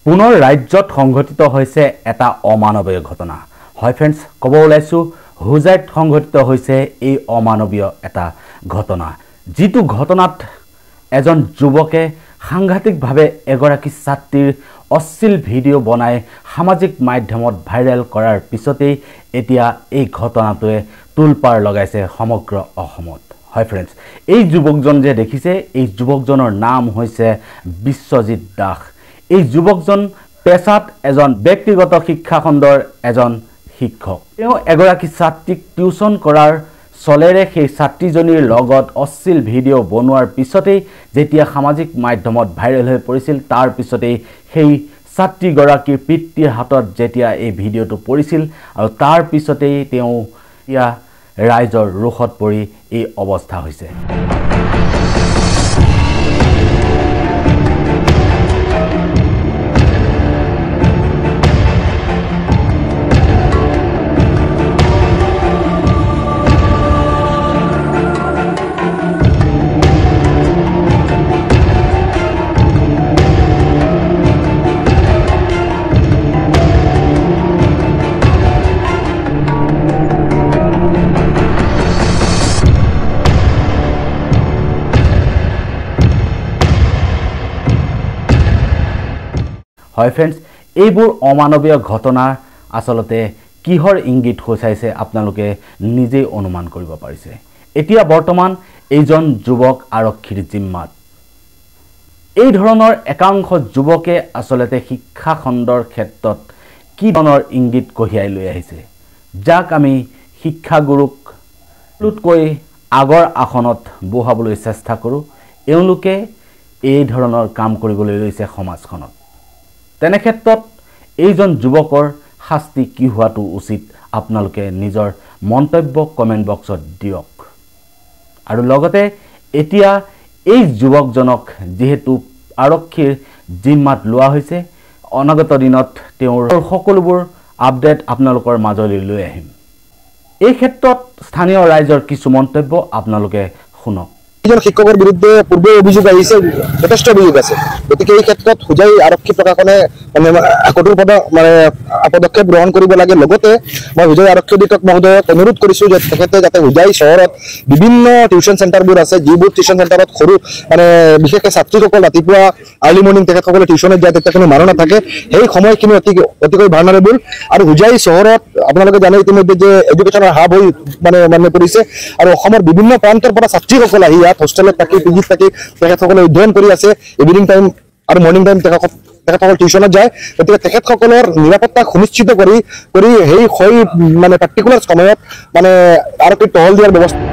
পুনৰ ৰাজ্যত সংঘটিত হৈছে এটা অমানৱীয় ঘটনা। হয় ফ্ৰেণ্ডছ, ক'ব ওলাইছোঁ হোজাইত সংঘটিত হৈছে এই অমানৱীয় এটা ঘটনা, যিটো ঘটনাত এজন যুৱকে সাংঘাতিকভাৱে এগৰাকী ছাত্ৰীৰ অশ্লীল ভিডিঅ' বনাই সামাজিক মাধ্যমত ভাইৰেল কৰাৰ পিছতেই এতিয়া এই ঘটনাটোৱে তোলপাৰ লগাইছে সমগ্ৰ অসমত। হয় ফ্ৰেণ্ডছ, এই যুৱকজন যে দেখিছে, এই যুৱকজনৰ নাম হৈছে বিশ্বজিৎ দাস। এই যুৱকজন পেছাত এজন ব্যক্তিগত শিক্ষা খণ্ডৰ এজন শিক্ষক। তেওঁ এগৰাকী ছাত্ৰীক টিউচন কৰাৰ চলেৰে সেই ছাত্ৰীজনীৰ লগত অশ্লীল ভিডিঅ' বনোৱাৰ পিছতেই যেতিয়া সামাজিক মাধ্যমত ভাইৰেল হৈ পৰিছিল, তাৰ পিছতেই সেই ছাত্ৰীগৰাকীৰ পিতৃৰ হাতত যেতিয়া এই ভিডিঅ'টো পৰিছিল আৰু তাৰ পিছতেই তেওঁ এতিয়া ৰাইজৰ ৰোষত পৰি এই অৱস্থা হৈছে। হয় ফ্ৰেণ্ডছ, এইবোৰ অমানৱীয় ঘটনা আচলতে কিহৰ ইংগিত সূচাইছে আপোনালোকে নিজেই অনুমান কৰিব পাৰিছে। এতিয়া বৰ্তমান এইজন যুৱক আৰক্ষীৰ জিম্মাত। এই ধৰণৰ একাংশ যুৱকে আচলতে শিক্ষা খণ্ডৰ ক্ষেত্ৰত কি ধৰণৰ ইংগিত কঢ়িয়াই লৈ আহিছে, যাক আমি শিক্ষাগুৰুক কৈ আগৰ আসনত বহাবলৈ চেষ্টা কৰোঁ, এওঁলোকে এই ধৰণৰ কাম কৰিবলৈ লৈছে সমাজখনত। তেনে ক্ষেত্ৰত এইজন যুৱকৰ শাস্তি কি হোৱাটো উচিত, আপোনালোকে নিজৰ মন্তব্য কমেণ্ট বক্সত দিয়ক। আৰু লগতে এতিয়া এই যুৱকজনক যিহেতু আৰক্ষীৰ জিম্মাত লোৱা হৈছে, অনাগত দিনত তেওঁৰ সকলোবোৰ আপডেট আপোনালোকৰ মাজলৈ লৈ আহিম। এই ক্ষেত্ৰত স্থানীয় ৰাইজৰ কিছু মন্তব্য আপোনালোকে শুনক। এজন শিক্ষকৰ বিৰুদ্ধে পূৰ্বে অভিযোগ আহিছে, যথেষ্ট অভিযোগ আছে। গতিকে এই ক্ষেত্ৰত হোজাই আৰক্ষী প্ৰশাসনে কঠোৰ পদক্ষেপ গ্ৰহণ কৰিব লাগে। লগতে মই হোজাই আৰক্ষী অধীক্ষক মহোদয়ক অনুৰোধ কৰিছোঁ যে তেখেতে যাতে হোজাই চহৰত বিভিন্ন টিউচন চেণ্টাৰবোৰ আছে, যিবোৰ টিউচন চেণ্টাৰত সৰু বিশেষকৈ ছাত্ৰীসকল ৰাতিপুৱা আৰ্লি মৰ্ণিং তেখেতসকলে টিউচনত যায়, তেতিয়া কোনো মানুহ নাথাকে, সেই সময়খিনি অতিকৈ ভালনাৰেবল। আৰু হোজাই চহৰত আপোনালোকে জানে ইতিমধ্যে যে এডুকেশ্যনৰ হাব হৈ পৰিছে, আৰু অসমৰ বিভিন্ন প্ৰান্তৰ পৰা ছাত্ৰীসকল আহি ইয়াত হোষ্টেলত থাকি পিজিত থাকি তেখেতসকলে অধ্যয়ন কৰি আছে। ইভিনিং টাইম আৰু মৰ্ণিং টাইম তেখেতসকল টিউচনত যায়। গতিকে তেখেতসকলৰ নিৰাপত্তা সুনিশ্চিত কৰি সেই পাৰ্টিকুলাৰ সময়ত আৰক্ষীক টহল দিয়াৰ ব্যৱস্থা